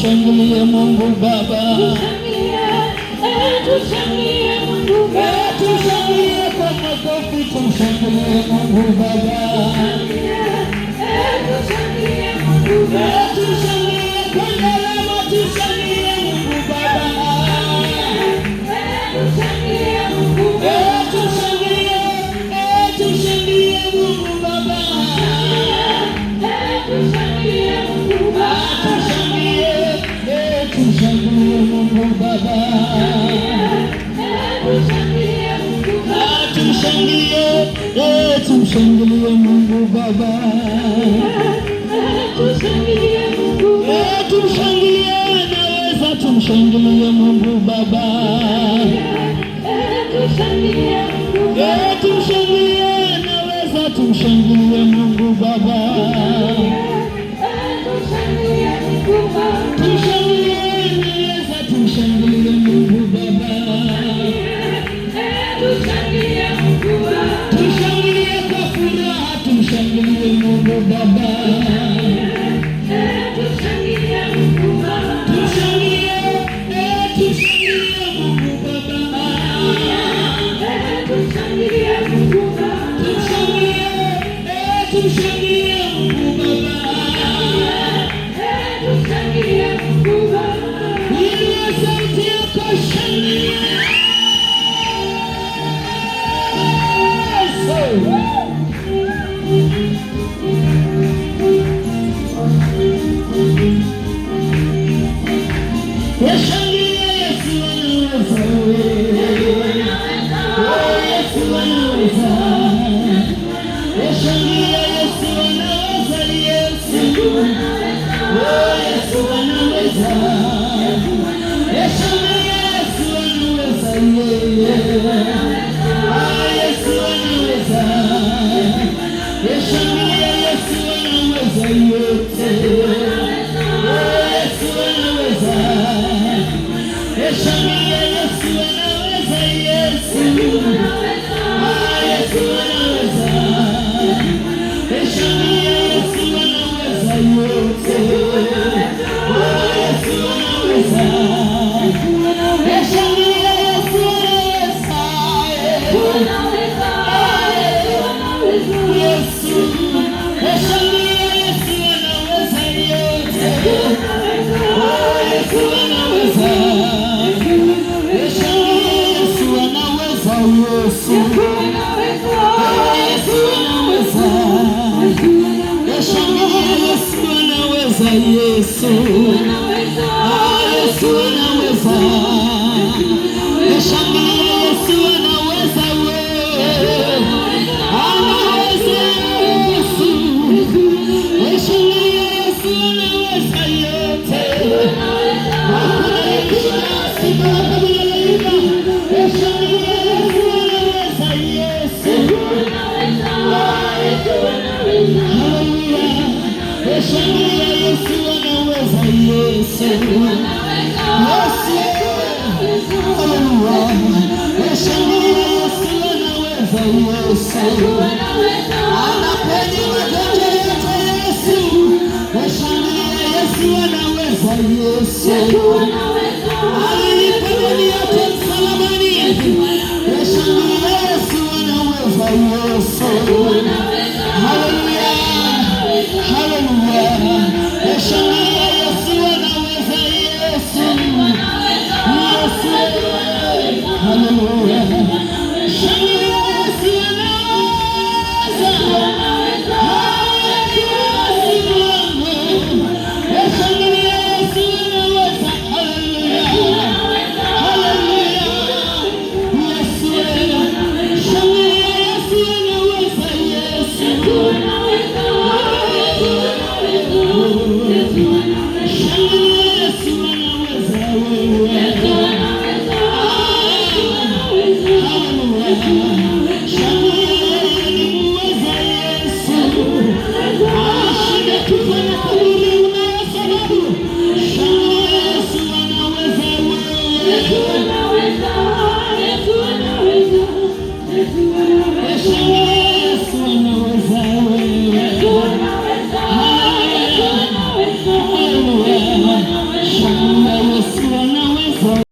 tumshangilie Mungu Baba, tushangilie Mungu Baba, tushangilie kwa makofi, tumshangilie Mungu Baba, tushangilie Mungu Baba, tushangilie kwa nderemo, tushangilie Mungu Baba, tushangilie Mungu Baba, tushangilie Mungu Baba, tushangilie Mungu Baba, tushangilie Mungu Baba, tumshangilie Mungu Baba, tumshangilie, naweza tumshangilie Mungu Baba, tumshangilie, naweza tumshangilie Mungu Baba, tumshangilie, naweza tumshangilie Mungu Baba, tushangilie kwa furaha, tumshangilie Mungu Baba, tushangilie Mungu Baba, tushangilie Mungu Baba, tushangilie Mungu Baba, ile sauti yako shangilia. Yashangilia Yesu anaweza, Yesu anaweza, yashangilia Yesu anaweza, Yesu anaweza, yashangilia Yesu anaweza, Yesu anaweza, yashangilia Yesu anaweza yote, Yesu anaweza, yashangilia Yesu anaweza, Yesu anaweza, yashangilia Yesu anaweza yote, Yesu anaweza, yashangilia Yesu anaponya magonjwa yote, Yesu washangilia, Yesu anaweza, Yesu alilipa deni yote msalabani, washangilia, Yesu anaweza, Yesu haleluya, haleluya, washangilia, Yesu anaweza, Yesu haleluya, shangilia Yesu Yesu anaweza, Yesu anaweza, Yesu anaweza.